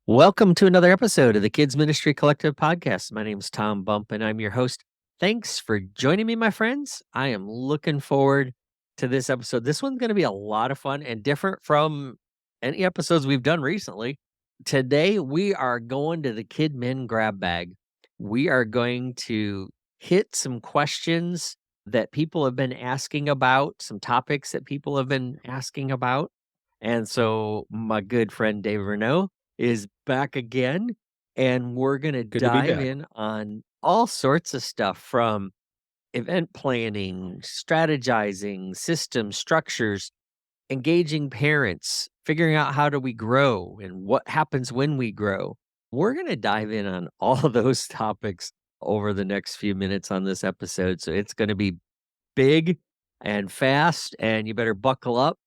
Welcome to another episode of the Kids Ministry Collective podcast. My name's Tom Bump, and I'm your host. Thanks for joining me, my friends. I am looking forward to this episode. This one's going to be a lot of fun and different from any episodes we've done recently. Today, we are going to the Kidmin grab bag. We are going to hit some questions that people have been asking about, some topics that people have been asking about. And so, my good friend Dave Reneau is back again, and we're going to Good to be dive back. in on all sorts of stuff from event planning, strategizing, system structures, engaging parents, figuring out how do we grow and what happens when we grow. We're going to dive in on all of those topics over the next few minutes on this episode. So it's going to be big and fast, and you better buckle up,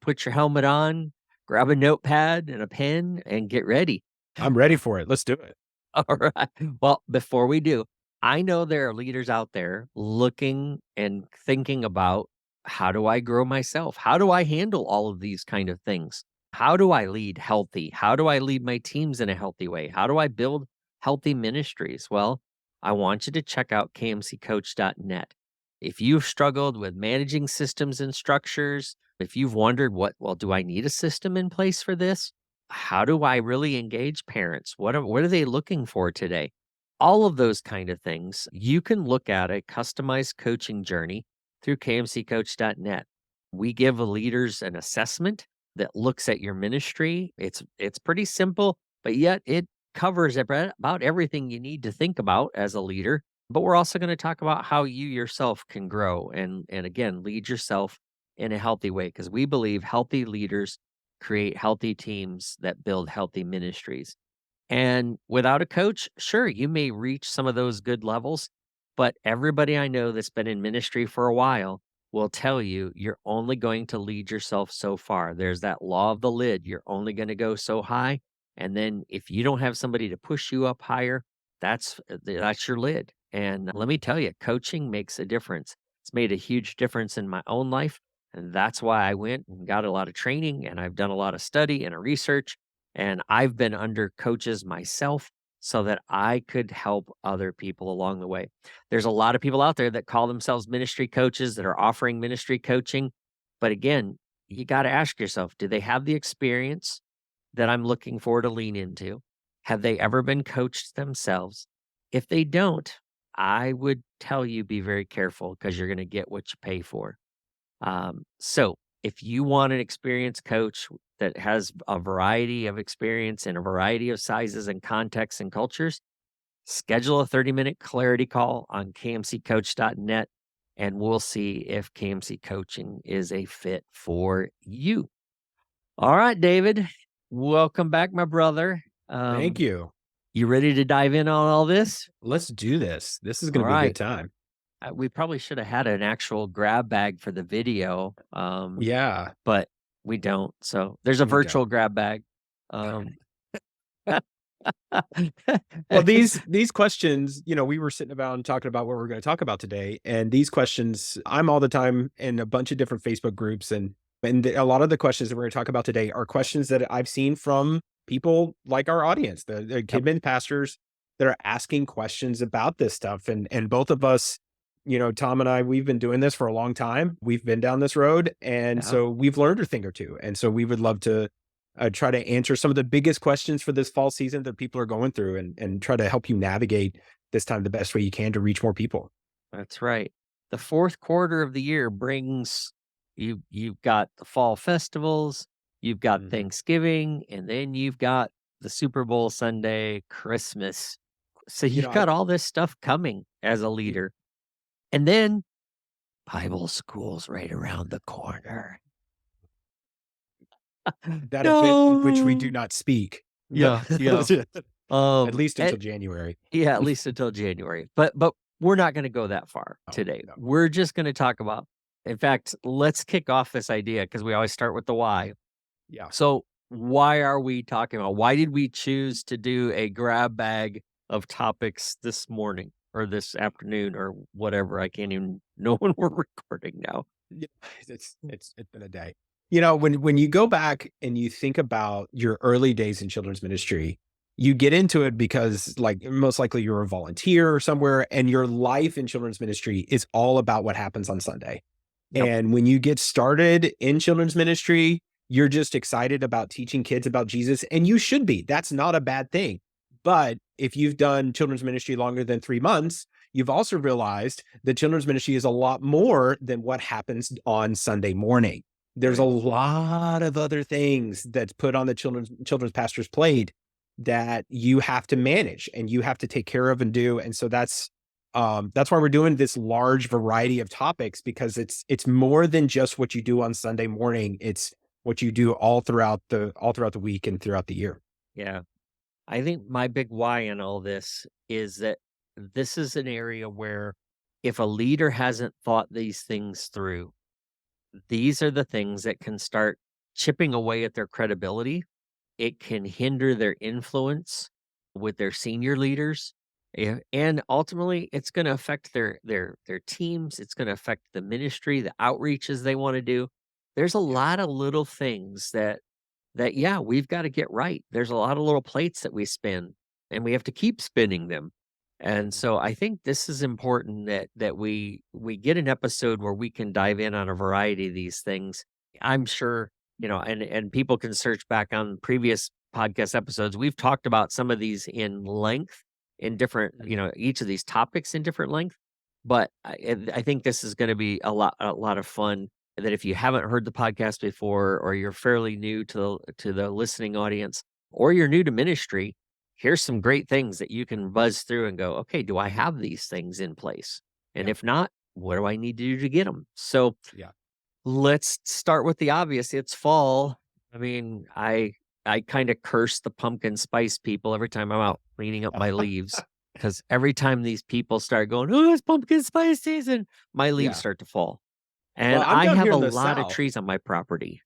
put your helmet on, grab a notepad and a pen, and get ready. I'm ready for it. Let's do it. All right. Well, before we do, I know there are leaders out there looking and thinking about, how do I grow myself? How do I handle all of these kind of things? How do I lead healthy? How do I lead my teams in a healthy way? How do I build healthy ministries? Well, I want you to check out kmccoach.net. If you've struggled with managing systems and structures, if you've wondered, do I need a system in place for this? How do I really engage parents? What are they looking for today? All of those kind of things, you can look at a customized coaching journey through kmccoach.net. We give leaders an assessment that looks at your ministry. It's pretty simple, but yet it covers about everything you need to think about as a leader. But we're also going to talk about how you yourself can grow and again lead yourself in a healthy way, because we believe healthy leaders create healthy teams that build healthy ministries. And without a coach, sure, you may reach some of those good levels, but everybody I know that's been in ministry for a while will tell you you're only going to lead yourself so far. There's that law of the lid. You're only going to go so high. And then if you don't have somebody to push you up higher, that's your lid. And let me tell you, coaching makes a difference. It's made a huge difference in my own life. And that's why I went and got a lot of training, and I've done a lot of study and research, and I've been under coaches myself so that I could help other people along the way. There's a lot of people out there that call themselves ministry coaches that are offering ministry coaching. But again, you got to ask yourself, do they have the experience that I'm looking for to lean into? Have they ever been coached themselves? If they don't, I would tell you be very careful, because you're going to get what you pay for. So if you want an experienced coach that has a variety of experience in a variety of sizes and contexts and cultures, schedule a 30-minute clarity call on kmccoach.net, and we'll see if KMC coaching is a fit for you. All right, David, welcome back, my brother. Thank you. You ready to dive in on all this? Let's do this. This is All going to be a good right. time. We probably should have had an actual grab bag for the video. Yeah, But we don't, so there's a we don't. virtual grab bag. Um Well, these questions, we were sitting about and talking about what we're going to talk about today, and these questions, I'm all the time in a bunch of different Facebook groups, and a lot of the questions that we're going to talk about today are questions that I've seen from people like our audience, the Yep. Kidmin pastors that are asking questions about this stuff, and both of us, Tom and I, we've been doing this for a long time. We've been down this road, and Yeah, so we've learned a thing or two, and so we would love to try to answer some of the biggest questions for this fall season that people are going through, and try to help you navigate this time the best way you can to reach more people. that's right. The 4th quarter of the year brings you've got the fall festivals, you've got Mhm. Thanksgiving, and then you've got the Super Bowl Sunday, Christmas. So You you've know, I, got all this stuff coming as a y- leader. And then Bible school's right around the corner. that event in which we do No. not speak, Yeah, yeah. at least And until January. yeah, at least until January. But we're not gonna go that far Oh, today. no. We're just gonna talk about, in fact, let's kick off this idea, because we always start with the why. Yeah. So, why are we talking about, why did we choose to do a grab bag of topics this morning or this afternoon or whatever? I can't even know when we're recording now. Yeah, it's been a day. When you go back and you think about your early days in children's ministry, you get into it because, like, most likely you're a volunteer or somewhere, and your life in children's ministry is all about what happens on Sunday. Yep. And when you get started in children's ministry, you're just excited about teaching kids about Jesus, and you should be. That's not a bad thing. But if you've done children's ministry longer than 3 months, you've also realized that children's ministry is a lot more than what happens on Sunday morning. There's a Right. lot of other things that's put on the children's pastor's plate that you have to manage and you have to take care of and do. And so that's why we're doing this large variety of topics, because it's more than just what you do on Sunday morning. It's what you do all throughout the week and throughout the year. Yeah. I think my big why in all this is that this is an area where if a leader hasn't thought these things through, these are the things that can start chipping away at their credibility. It can hinder their influence with their senior leaders. And ultimately it's going to affect their teams. It's going to affect the ministry, the outreaches they want to do. There's a Yeah. lot of little things that yeah, we've got to get right. There's a lot of little plates that we spin and we have to keep spinning them. And so I think this is important that we get an episode where we can dive in on a variety of these things. I'm sure, and people can search back on previous podcast episodes. We've talked about some of these in length in different, Mhm. each of these topics in different length. But I think this is going to be a lot of fun that if you haven't heard the podcast before, or you're fairly new to the listening audience, or you're new to ministry, here's some great things that you can buzz through and go, okay, do I have these things in place? And Yeah. if not, what do I need to do to get them? So Yeah. let's start with the obvious. It's fall. I mean, I kind of curse the pumpkin spice people every time I'm out cleaning up my leaves, because every time these people start going, oh, it's pumpkin spice season, my leaves Yeah. start to fall. Well, And I'm I down have here a in the lot of South. trees on my property.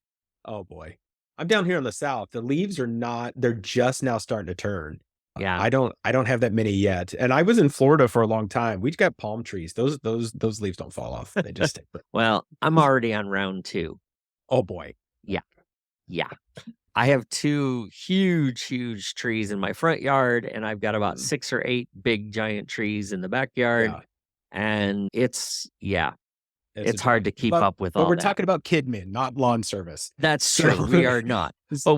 Oh boy. I'm down here in the South. The leaves are not, they're just now starting to turn. Yeah. I don't have that many yet. And I was in Florida for a long time. We've got palm trees. Those leaves don't fall off. They just stay put. Well, I'm already on round 2. Oh boy. Yeah. Yeah. I have 2 huge, huge trees in my front yard, and I've got about Mhm. 6 or 8 big giant trees in the backyard. Yeah. And yeah, It's a it's hard drag. to keep But up with but all we're that. talking about Kidmin, not lawn service. That's true. So We are not. But so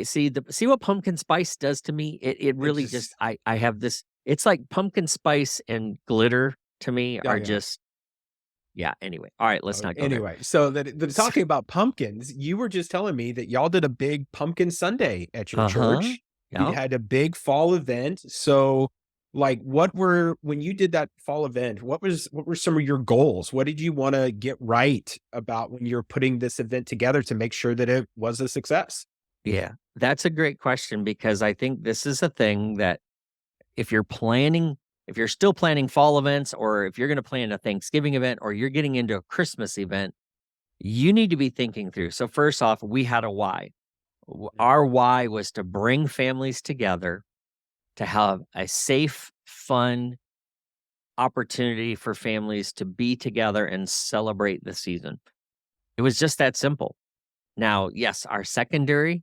see what pumpkin spice does to me? It it really just just I have this, it's like pumpkin spice and glitter to me yeah, are yeah. just, yeah, anyway. All right, let's not go there. Anyway, so So, talking about pumpkins, you were just telling me that y'all did a big pumpkin Sunday at your uh-huh. church. You Yeah. had a big fall event. So, like, when you did that fall event, what were some of your goals? What did you want to get right about when you're putting this event together to make sure that it was a success? Yeah. That's a great question, because I think this is a thing that if you're planning, if you're still planning fall events, or if you're going to plan a Thanksgiving event, or you're getting into a Christmas event, you need to be thinking through. So first off, we had a why. Mhm. Our why was to bring families together to have a safe, fun opportunity for families to be together and celebrate the season. It was just that simple. Now, yes, our secondary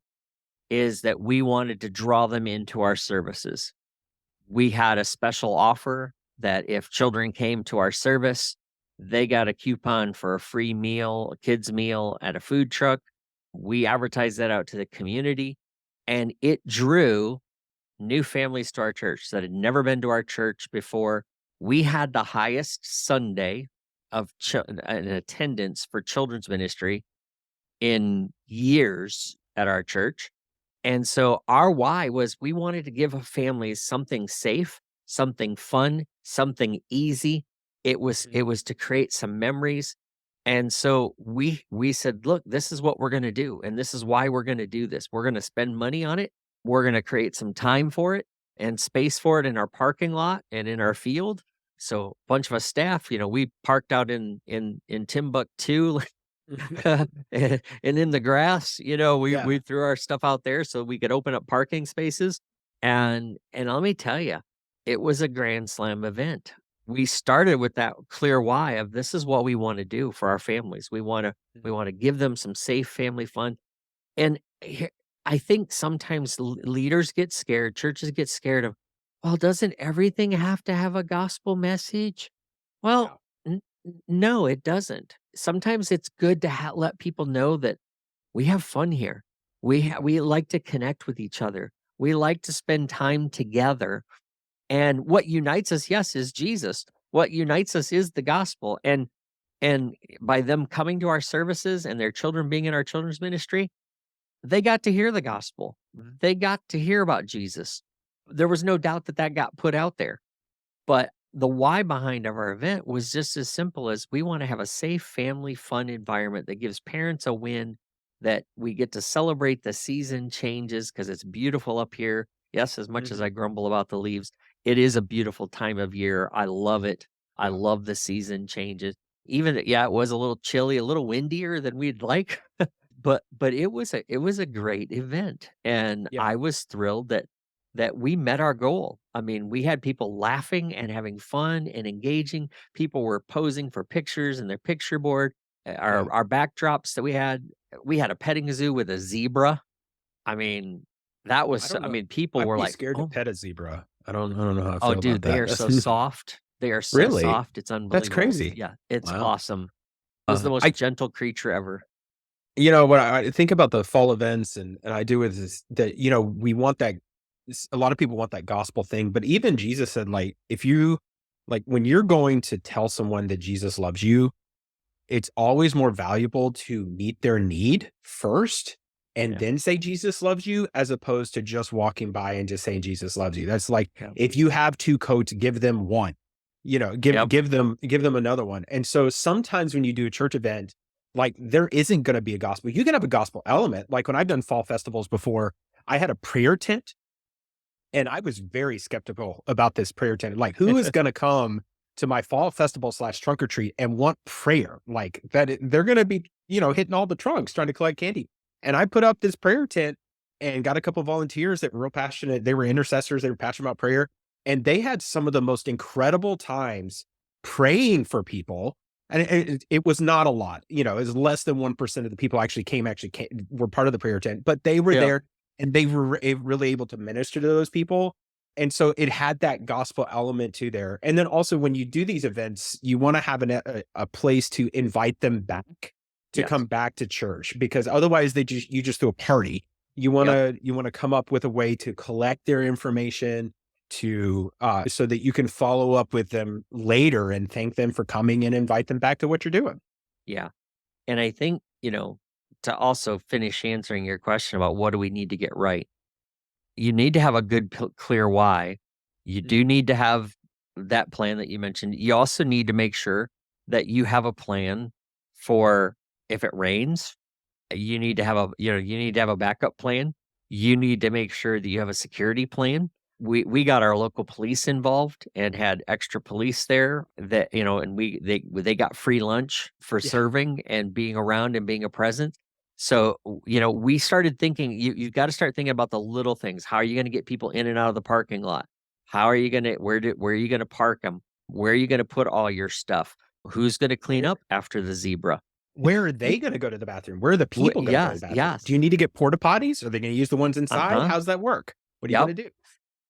is that we wanted to draw them into our services. We had a special offer that if children came to our service, they got a coupon for a free meal, a kids meal at a food truck. We advertised that out to the community, and it drew new families to our church that had never been to our church before. We had the highest Sunday of an attendance for children's ministry in years at our church. And so our why was we wanted to give families something safe, something fun, something easy. Mhm. It was to create some memories. And so we said, look, this is what we're going to do, and this is why we're going to do this. We're going to spend money on it. We're going to create some time for it and space for it in our parking lot and in our field. So a bunch of us staff, we parked out in Timbuktu and in the grass, we Yeah. threw our stuff out there so we could open up parking spaces. And let me tell you, it was a grand slam event. we started with that clear why of this is what we wanna do for our families. Mhm. We wanna give them some safe family fun, and here I think sometimes leaders get scared, churches get scared of, "Well, doesn't everything have to have a gospel message?" Well, Yeah. no, it doesn't. Sometimes it's good to let people know that we have fun here. We like to connect with each other. We like to spend time together, and what unites us, yes, is Jesus. What unites us is the gospel, and by them coming to our services and their children being in our children's ministry, they got to hear the gospel. They got to hear about Jesus. There was no doubt that that got put out there. But the why behind of our event was just as simple as we want to have a safe family fun environment that gives parents a win, that we get to celebrate the season changes because it's beautiful up here. Yes, as much as Mhm. I grumble about the leaves, it is a beautiful time of year. I love it. I Yeah. love the season changes. Even yeah, it was a little chilly, a little windier than we'd like, but it was a great event, and Yeah. I was thrilled that we met our goal. I mean, we had people laughing and having fun and engaging. People were posing for pictures in their picture board. Yeah. Our backdrops that we had a petting zoo with a zebra. I mean, that I was don't I know. mean, people I'd were be like, scared to "Oh, pet a zebra. I don't know how I oh, feel about dude, they that. are so soft. They are so Really? soft. It's That's unbelievable." crazy. Yeah, it's Wow. awesome. It was the most I gentle creature ever. what I think about the fall events and I do is that, we want that a lot of people want that gospel thing, but even Jesus said, like, if you like when you're going to tell someone that Jesus loves you, it's always more valuable to meet their need first and Yeah, then say Jesus loves you as opposed to just walking by and just saying Jesus loves you. That's like yeah, if you have 2 coats, give them 1. Give yep, give them another one. And so sometimes when you do a church event, like there isn't gonna be a gospel. You can have a gospel element. Like when I've done fall festivals before, I had a prayer tent and I was very skeptical about this prayer tent. Like, who is going to come to my fall festival slash trunk or treat and want prayer? Like they're going to be, hitting all the trunks trying to collect candy. And I put up this prayer tent and got a couple of volunteers that were real passionate. They were intercessors. They were passionate about prayer. And they had some of the most incredible times praying for people. And it was not a lot, it was less than 1% of the people actually came, were part of the prayer tent, but they were yep, there and they were really able to minister to those people. And so it had that gospel element to there. And then also when you do these events, you want to have a place to invite them back to yes, come back to church because otherwise you just throw a party. yep. You want to come up with a way to collect their information to so that you can follow up with them later and thank them for coming and invite them back to what you're doing. Yeah. And I think, to also finish answering your question about what do we need to get right, you need to have a good, clear why. You do Mhm. need to have that plan that you mentioned. You also need to make sure that you have a plan for if it rains. You need to have you need to have a backup plan. You need to make sure that you have a security plan. We got our local police involved and had extra police there that, and they got free lunch for Yeah. serving and being around and being a presence. So, we started thinking you've got to start thinking about the little things. How are you going to get people in and out of the parking lot? How are you going to where are you going to park them? Where are you going to put all your stuff? Who's going to clean Where up after the zebra? Where are they gonna go to the bathroom? Where are the people gonna go to the Yes, bathroom? Do yes. you need to get porta potties? Are they gonna use the ones inside? Uh-huh. How's that work? What are you Yep. gonna do?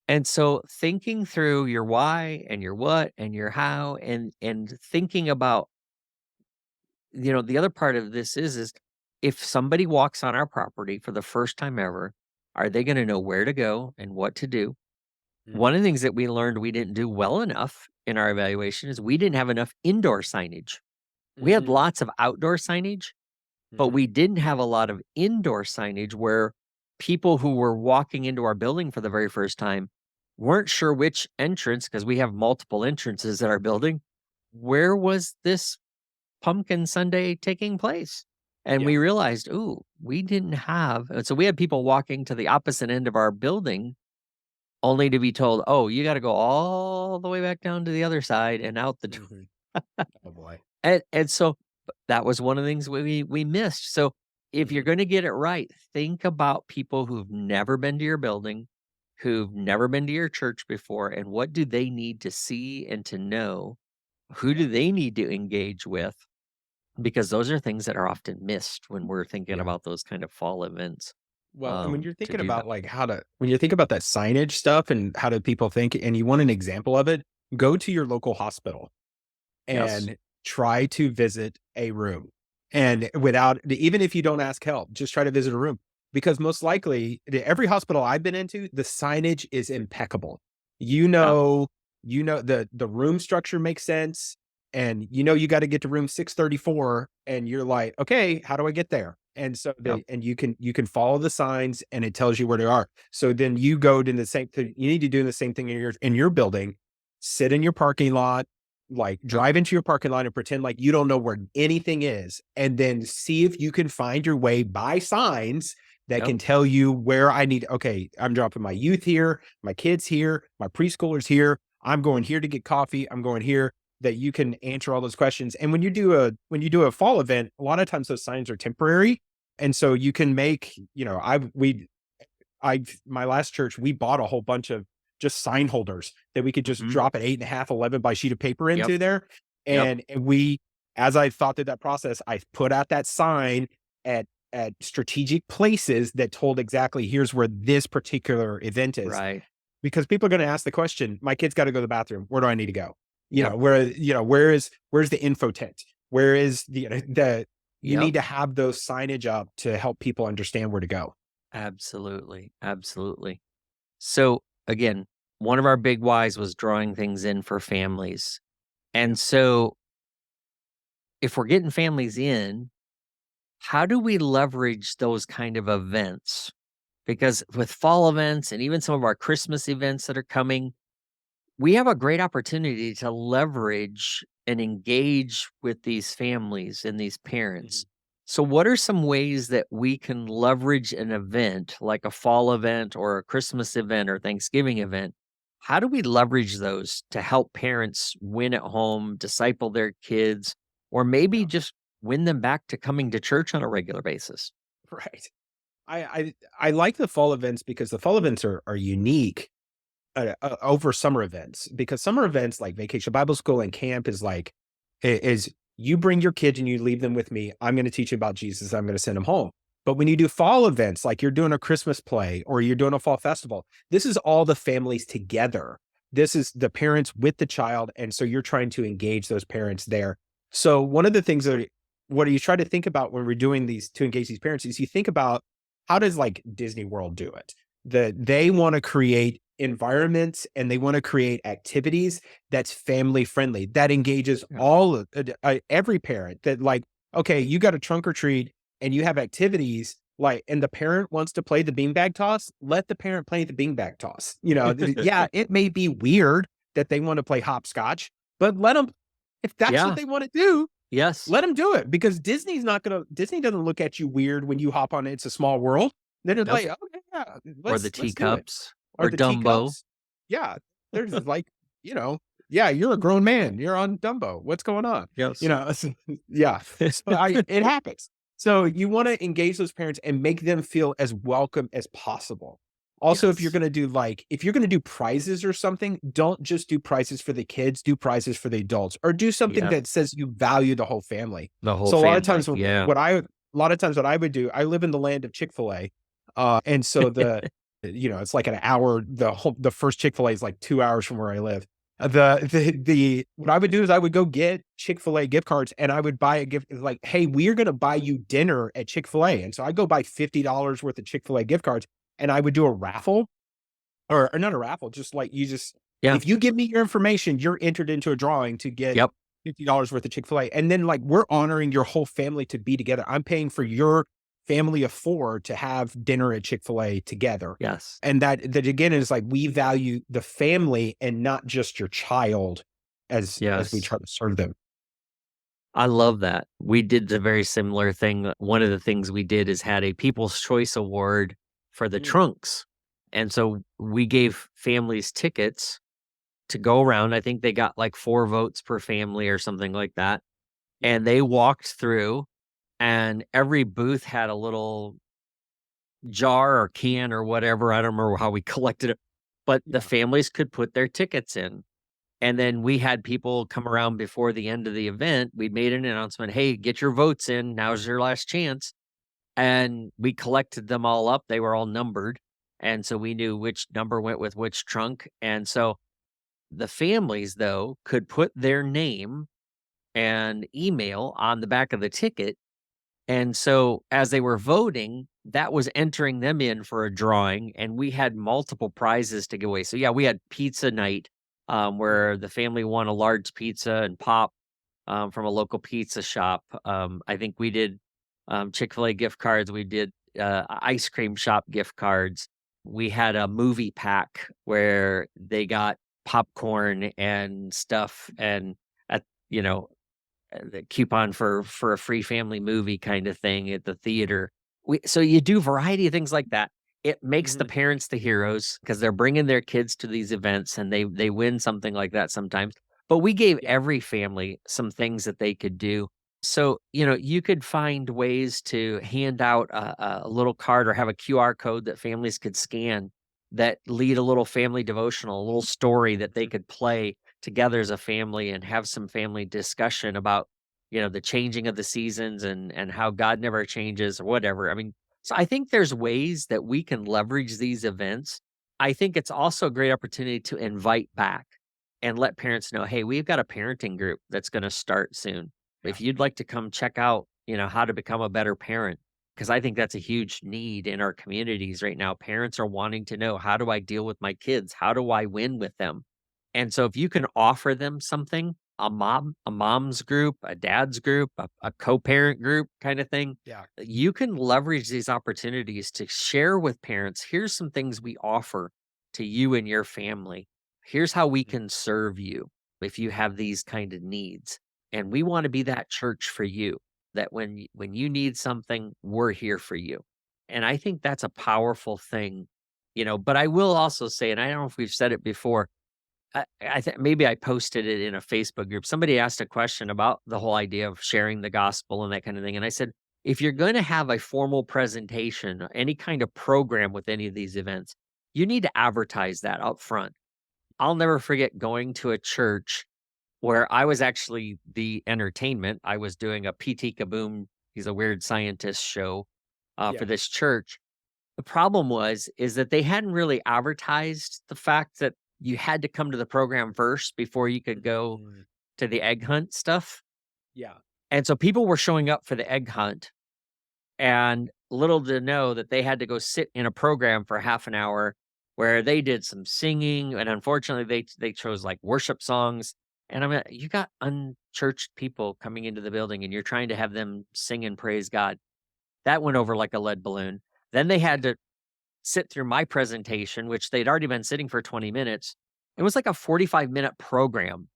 And so thinking through your why and your what and your how and thinking about, the other part of this is if somebody walks on our property for the first time ever, are they going to know where to go and what to do? One Mhm, of the things that we learned we didn't do well enough in our evaluation is we didn't have enough indoor signage. We had mhm, lots of outdoor signage, but mhm. we didn't have a lot of indoor signage where people who were walking into our building for the very first time weren't sure which entrance, because we have multiple entrances at our building. Where was this pumpkin Sunday taking place? And Yeah. we realized, ooh, we didn't have. And so we had people walking to the opposite end of our building only to be told, oh, you got to go all the way back down to the other side and out the door. Mhm. Oh, boy. And so that was one of the things we missed. So if you're Mhm, gonna get it right, think about people who've never been to your building, who've never been to your church before, and what do they need to see and to know? Who Yeah. do they need to engage with? Because those are things that are often missed when we're thinking Yeah. about those kind of fall events, Well, and when you're to thinking do that. about like when you think about that signage stuff and how do people think, and you want an example of it, go to your local hospital Yes. and try to visit a room. And without, even if you don't ask help, just try to visit a room because most likely every hospital I've been into, the signage is impeccable. You Yeah. know, the room structure makes sense. And you got to get to room 634 and you're like, okay, how do I get there? And so Yep. you can follow the signs and it tells you where they are. So then you go to the same thing. You need to do the same thing in your building, sit in your parking lot, like Yep. drive into your parking lot and pretend like you don't know where anything is, and then see if you can find your way by signs that Yep. can tell you where okay, I'm dropping my youth here, my kids here, my preschoolers here. I'm going here to get coffee. I'm going here that you can answer all those questions. And when you do a fall event, a lot of times those signs are temporary. And so you can make, my last church, we bought a whole bunch of just sign holders that we could just Mhm. drop an 8.5, 11 by sheet of paper Yep. into there. Yep. And we, as I thought through that process, I put out that sign at strategic places that told exactly here's where this particular event is. Right. Because people are going to ask the question, my kid's got to go to the bathroom. Where do I need to go? Yep. Where's the info tent? Where is the you Yep. need to have those signage up to help people understand where to go. Absolutely. Absolutely. So, again, one of our big whys was drawing things in for families. Yeah. And so, if we're getting families in, how do we leverage those kind of events? Because with fall events and even some of our Christmas events that are coming, we have a great opportunity to leverage and engage with these families and these Mhm. parents. So, what are some ways that we can leverage an event like a fall event or a Christmas event or Thanksgiving event? How do we leverage those to help parents win at home, disciple their kids, or maybe Yeah. just win them back to coming to church on a regular basis? Right. I like the fall events because the fall events are unique over summer events, because summer events like Vacation Bible School and camp is you bring your kids and you leave them with me. I'm going to teach you about Jesus. I'm going to send them home. But when you do fall events, like you're doing a Christmas play or you're doing a fall festival, this is all the families together. This is the parents with the child. And so you're trying to engage those parents there. So one of the things that what you try to think about when we're doing these to engage these parents is you think about how does like Disney World do it? That they want to create environments and they want to create activities that's family friendly, that engages Yeah. all of every parent, that like, okay, you got a trunk or treat and you have activities like, and the parent wants to play the beanbag toss, let the parent play the beanbag toss. Yeah, it may be weird that they want to play hopscotch, but let them, if that's what Yeah. they want to do, Yes. let them do it, because Disney doesn't look at you weird when you hop on It's a Small World. They're just Yep. like, "Okay, yeah, Or the let's do it." teacups Or or the Dumbo. teacups. Yeah, they're just like, you know, "Yeah, you're a grown man. You're on Dumbo. What's going on?" Yes. Yeah. So it happens. So you wanna engage those parents and make them feel as welcome as possible. Also, Yes. if you're gonna do prizes or something, don't just do prizes for the kids, do prizes for the adults, or do something Yes. that says you value the whole family. The whole So family. Yeah. a lot of times what I would do, I live in the land of Chick-fil-A, and so it's like an hour, the first Chick-fil-A is like 2 hours from where I live. The what I would do is I would go get Chick-fil-A gift cards and I would buy a gift like, "Hey, we are gonna buy you dinner at Chick-fil-A." And so I go buy $50 worth of Chick-fil-A gift cards and I would do a raffle, or not a raffle, just like Yeah. if you give me your information, you're entered into a drawing to get Yep. $50 worth of Chick-fil-A. And then like we're honoring your whole family to be together. I'm paying for your family of 4 to have dinner at Chick-fil-A together. Yes. And that again is like we value the family and not just your child as we Yes. try to serve them. I love that. We did the very similar thing. One of the things we did is had a People's Choice Award for the Mm, trunks. And so we gave families tickets to go around. I think they got like 4 votes per family or something like that. yeah. And they walked through, and every booth had a little jar or can or whatever. I don't remember how we collected it, but the Yeah. families could put their tickets in. And then we had people come around before the end of the event. We made an announcement, "Hey, get your votes in. Now's your last chance." And we collected them all up. They were all numbered. And so we knew which number went with which trunk. And so the families, though, could put their name and email on the back of the ticket. And so as they were voting, that was entering them in for a drawing, and we had multiple prizes to give away. So yeah, we had pizza night, Mhm. where the family won a large pizza and pop from a local pizza shop. I think we did Chick-fil-A gift cards. We did ice cream shop gift cards. We had a movie pack where they got popcorn and stuff, and at you know the coupon for a free family movie kind of thing at the theater. So you do variety of things like that. It makes the Mhm. parents the heroes because 'cause they're bringing their kids to these events and they win something like that sometimes. But we gave Yeah. every family some things that they could do. So, you could find ways to hand out a little card or have a QR code that families could scan that lead a little family devotional, a little story that they Mhm. could play together as a family and have some family discussion about, the changing of the seasons and how God never changes or whatever. I mean, so I think there's ways that we can leverage these events. I think it's also a great opportunity to invite back and let parents know, hey, we've got a parenting group that's going to start soon. Yeah. If you'd like to come check out, how to become a better parent, because I think that's a huge need in our communities right now. Parents are wanting to know, how do I deal with my kids? How do I win with them? And so if you can offer them something, a mom's group, a dad's group, a co-parent group kind of thing, Yeah. you can leverage these opportunities to share with parents, here's some things we offer to you and your family. Here's how we Mhm. can serve you if you have these kind of needs. And we want to be that church for you that when you need something, we're here for you. And I think that's a powerful thing, but I will also say, and I don't know if we've said it before, I think maybe I posted it in a Facebook group. Somebody asked a question about the whole idea of sharing the gospel and that kind of thing. And I said, if you're going to have a formal presentation, or any kind of program with any of these events, you need to advertise that up front. I'll never forget going to a church where I was actually the entertainment. I was doing a PT Kaboom. He's a weird scientist show for Yeah. this church. The problem is that they hadn't really advertised the fact that you had to come to the program first before you could go Mhm. to the egg hunt stuff, Yeah. and so people were showing up for the egg hunt, and little to know that they had to go sit in a program for half an hour where they did some singing, and unfortunately, they chose, like, worship songs, and you got unchurched people coming into the building, and you're trying to have them sing and praise God. That went over like a lead balloon. Then they had to sit through my presentation, which they'd already been sitting for 20 minutes. It was like a 45-minute program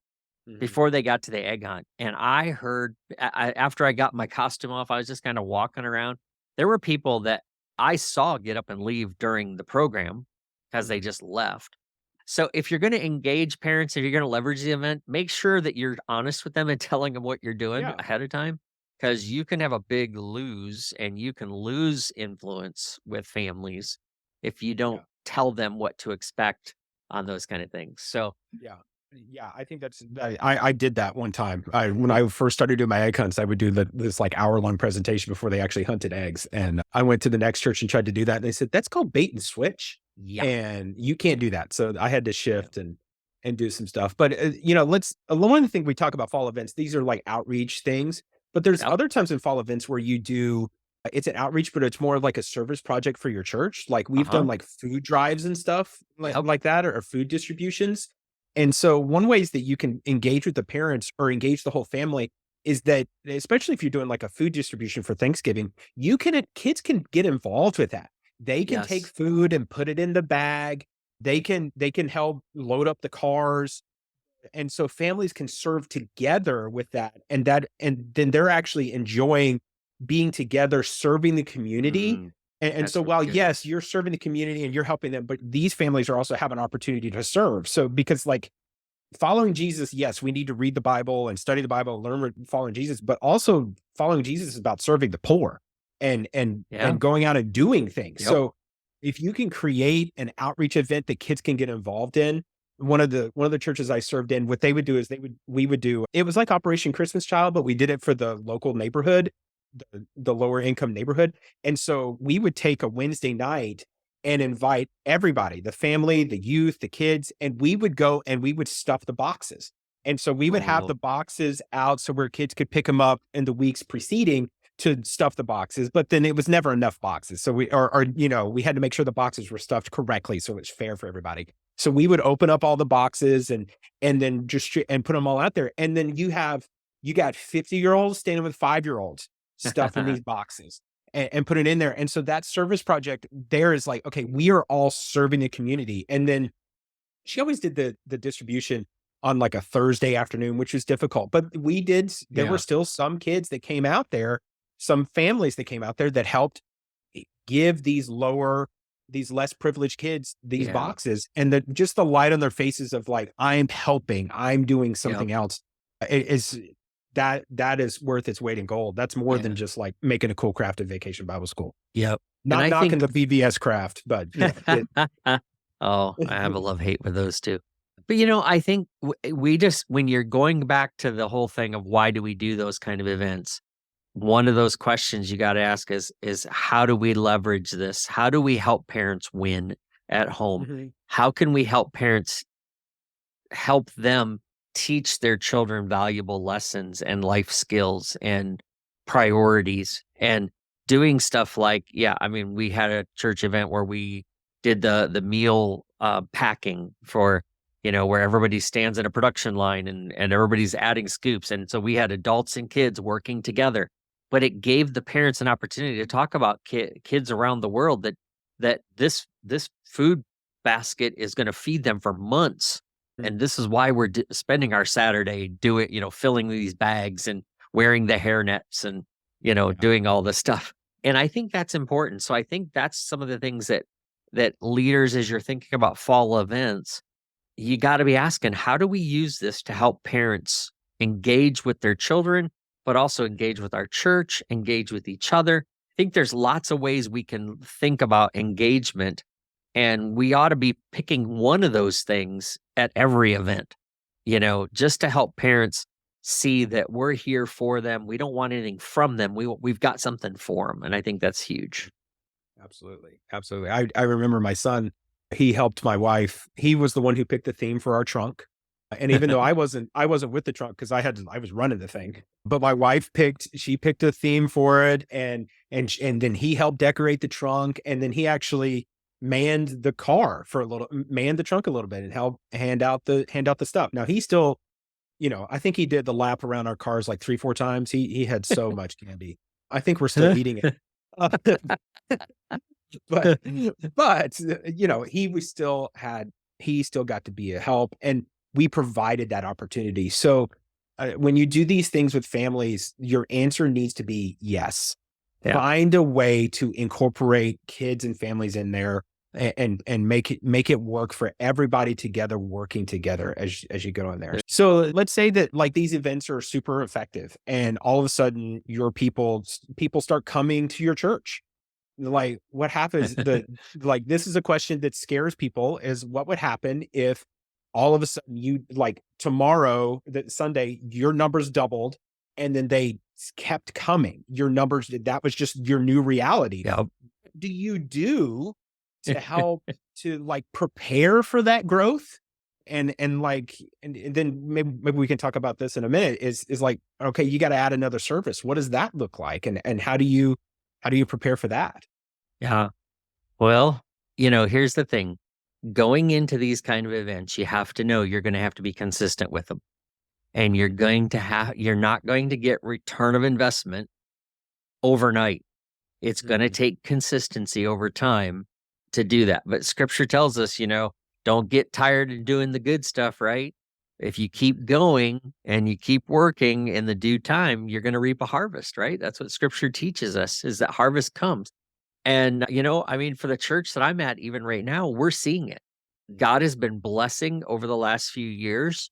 Mhm. before they got to the egg hunt. And I heard after I got my costume off, I was just kind of walking around. There were people that I saw get up and leave during the program because they Mhm. just left. So if you're going to engage parents, if you're going to leverage the event, make sure that you're honest with them and telling them what you're doing Yeah. ahead of time, because you can have a big lose and you can lose influence with families if you don't Yeah. tell them what to expect on those kind of things. So, Yeah. Yeah, I think that's I did that one time. When I first started doing my egg hunts, I would do this like hour-long presentation before they actually hunted eggs, and I went to the next church and tried to do that, and they said, "That's called bait and switch, yeah. and you can't do that." So I had to Yeah. shift and do some stuff. But, let's one of the things we talk about fall events, these are like outreach things, but there's Yep. other times in fall events where you do it's an outreach, but it's more of like a service project for your church. Like, we've done, Uh-huh. like, food drives and stuff Yep. like that, or food distributions, and so one ways that you can engage with the parents or engage the whole family is that, especially if you're doing like a food distribution for Thanksgiving, kids can get involved with that. They can take Yes. food and put it in the bag. They can help load up the cars. And so families can serve together with that, and then they're actually enjoying being together, serving the community. Mhm. And so That's really while, good. yes, you're serving the community and you're helping them, but these families are also have an opportunity to serve. So because, like, following Jesus, yes, we need to read the Bible and study the Bible, learn following Jesus, but also following Jesus is about serving the poor and Yeah. going out and doing things. Yep. if you can create an outreach event that kids can get involved in, one of the churches I served in, what they would do is we would do, it was like Operation Christmas Child, but we did it for the local neighborhood, the lower income neighborhood. And so we would take a Wednesday night and invite everybody, the family, the youth, the kids, and we would go and we would stuff the boxes. And so we would have Oh, the boxes out so where kids could pick them up in the weeks preceding to stuff the boxes, but then it was never enough boxes. So we had to make sure the boxes were stuffed correctly so it's fair for everybody. So we would open up all the boxes and then and put them all out there. And then you got 50-year-olds standing with 5-year-olds stuffing these boxes and put it in there. And so that service project there is like, okay, we are all serving the community. And then she always did the distribution on like a Thursday afternoon, which was difficult. But there were yeah, still some kids that came out there, some families that came out there that helped give these less privileged kids these yeah, boxes. And just the light on their faces of like, I'm helping, I'm doing yep, something else is that is worth its weight in gold. That's more than yeah, just like making a cool crafted vacation Bible school. yep, and Not I knocking think the VBS craft, but oh, I have a love-hate with those 2. But, I think we just when you're going back to the whole thing of why do we do those kind of events, one of those questions you gotta ask is how do we leverage this? How do we help parents win at home? Mhm. How can we help parents help them teach their children valuable lessons and life skills and priorities and doing stuff like yeah, I mean, we had a church event where we did the meal packing for where everybody stands in a production line and everybody's adding scoops, and so we had adults and kids working together, but it gave the parents an opportunity to talk about kids around the world that this food basket is going to feed them for months, Mm. and this is why we're spending our Saturday doing, filling these bags and wearing the hair nets and, Yeah. doing all this stuff. And I think that's important. So I think that's some of the things that leaders, as you're thinking about fall events, you got to be asking, how do we use this to help parents engage with their children, but also engage with our church, engage with each other? I think there's lots of ways we can think about engagement, and we ought to be picking one of those things at every event, just to help parents see that we're here for them. We don't want anything from them. We've got something for them. And I think that's huge. Absolutely. Absolutely. I remember my son, he helped my wife. He was the one who picked the theme for our trunk. And even though I wasn't with the trunk because I was running the thing, but my wife she picked a theme for it and then he helped decorate the trunk and then he actually manned the car for manned the trunk a little bit and helped hand out the stuff. Now he still, I think he did the lap around our cars like 3, 4 times. He had so much candy. I think we're still eating it. But he still got to be a help, and we provided that opportunity. So, when you do these things with families, your answer needs to be yes. Yeah. Find a way to incorporate kids and families in there and make it work for everybody together, working together as you go in there. So let's say that like these events are super effective and all of a sudden your people start coming to your church, like what happens like this is a question that scares people is what would happen if all of a sudden you like tomorrow that Sunday your numbers doubled and then they kept coming, your numbers, that was just your new reality. Yep. Do you do to help to like prepare for that growth and then maybe we can talk about this in a minute is like okay, you got to add another service, what does that look like and how do you prepare for that? Yeah. Well, here's the thing. Going into these kind of events, you have to know you're going to have to be consistent with them. And you're not going to get return of investment overnight. It's going to Mhm. take consistency over time to do that. But scripture tells us, don't get tired of doing the good stuff, right? If you keep going and you keep working in the due time, you're going to reap a harvest, right? That's what scripture teaches us is that harvest comes. And, I mean, for the church that I'm at, even right now, we're seeing it. God has been blessing over the last few years.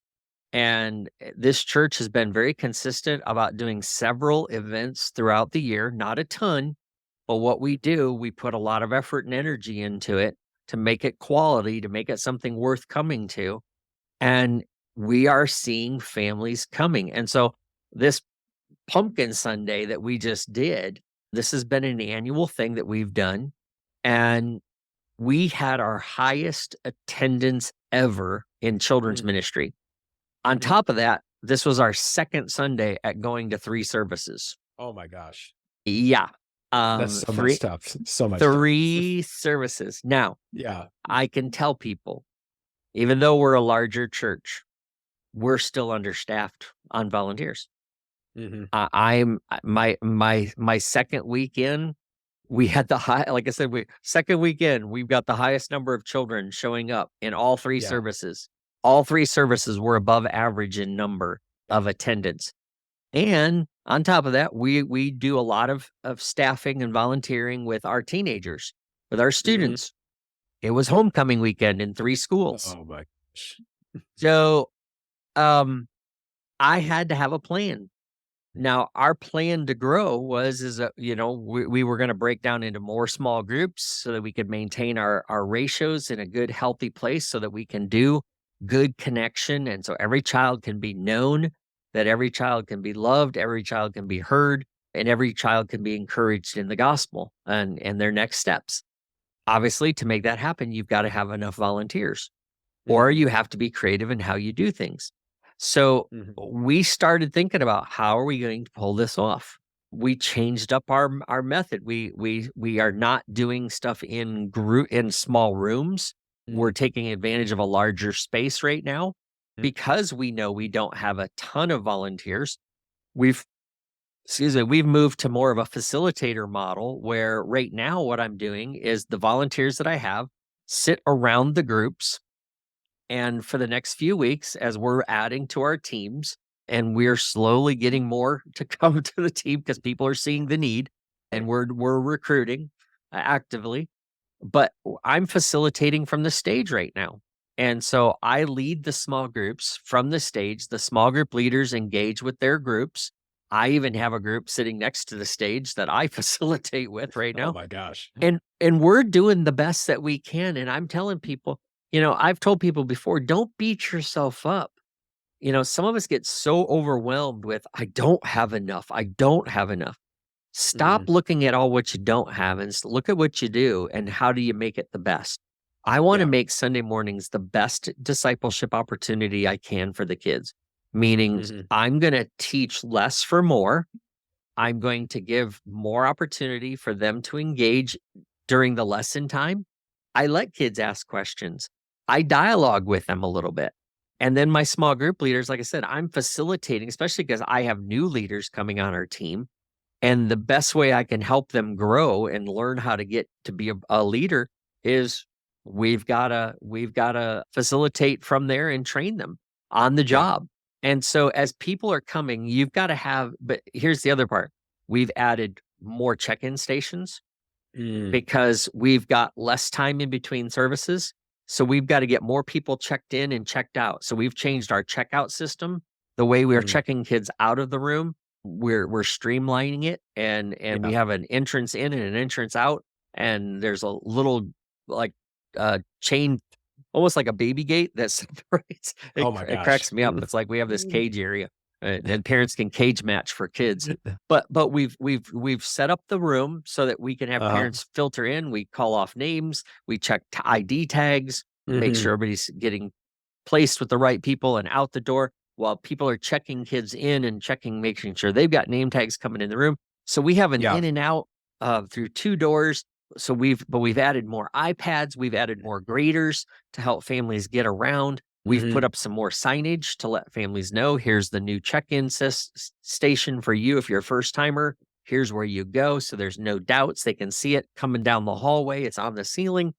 And this church has been very consistent about doing several events throughout the year, not a ton, But what we do, we put a lot of effort and energy into it to make it quality, to make it something worth coming to. And we are seeing families coming. And so this pumpkin Sunday that we just did, this has been an annual thing that we've done. And we had our highest attendance ever in children's Mhm. ministry. On top of that, this was our second Sunday at going to 3 services. Oh my gosh. Yeah. That's so much 3 stuff. So much stuff. 3 services. Now, Yeah. I can tell people, even though we're a larger church, we're still understaffed on volunteers. Mhm. I'm my second weekend, we had the high like I said, we second weekend, we've got the highest number of children showing up in all 3 Yeah. services. All 3 services were above average in number of attendance. And on top of that, we do a lot of staffing and volunteering with our teenagers, with our Mhm. students. It was homecoming weekend in 3 schools. Oh my gosh. So, um, I had to have a plan. Now, our plan to grow is that, we were gonna break down into more small groups so that we could maintain our ratios in a good, healthy place so that we can do good connection, and so every child can be known, that every child can be loved, every child can be heard, and every child can be encouraged in the gospel and their next steps. Obviously, to make that happen, you've gotta have enough volunteers, or Mhm. you have to be creative in how you do things. So Mhm. we started thinking about how are we going to pull this off? We changed up our method. We are not doing stuff in small rooms. We're Mm. taking advantage of a larger space right now Mm. because we know we don't have a ton of volunteers. We've we've moved to more of a facilitator model where right now what I'm doing is the volunteers that I have sit around the groups, and for the next few weeks, as we're adding to our teams and we're slowly getting more to come to the team because people are seeing the need and we're recruiting actively. But I'm facilitating from the stage right now. And so I lead the small groups from the stage. The small group leaders engage with their groups. I even have a group sitting next to the stage that I facilitate with right Oh now, my gosh. and we're doing the best that we can, and I'm telling people, I've told people before, "Don't beat yourself up." Some of us get so overwhelmed with, "I don't have enough, I don't have enough." Stop Mhm. looking at all what you don't have and look at what you do and how do you make it the best. I wanna Yeah. make Sunday mornings the best discipleship opportunity I can for the kids, meaning Mhm. I'm gonna teach less for more. I'm going to give more opportunity for them to engage during the lesson time. I let kids ask questions. I dialogue with them a little bit. And then my small group leaders, like I said, I'm facilitating, especially because I have new leaders coming on our team. And the best way I can help them grow and learn how to get to be a leader is we've gotta facilitate from there and train them on the Yeah. job. And so as people are coming, you've got to have, but here's the other part. We've added more check-in stations Mm. because we've got less time in between services. So we've got to get more people checked in and checked out. So we've changed our checkout system. The way we are Mm. checking kids out of the room, we're streamlining it, and we Yeah. have an entrance in and an entrance out. And there's a little like chain, almost like a baby gate that separates. Oh my It gosh. cracks me up. It's like we have this cage area, and parents can cage match for kids. But we've set up the room so that we can have Uh-huh. parents filter in, we call off names, we check ID tags, make Mhm. sure everybody's getting placed with the right people and out the door while people are checking kids in and making sure they've got name tags coming in the room. So we have an Yeah. in and out through 2 doors. So we've added more iPads, we've added more graders to help families get around. We've put Mhm. up some more signage to let families know, here's the new check-in station for you if you're a first timer. Here's where you go. So there's no doubts. They can see it coming down the hallway. It's on the ceiling.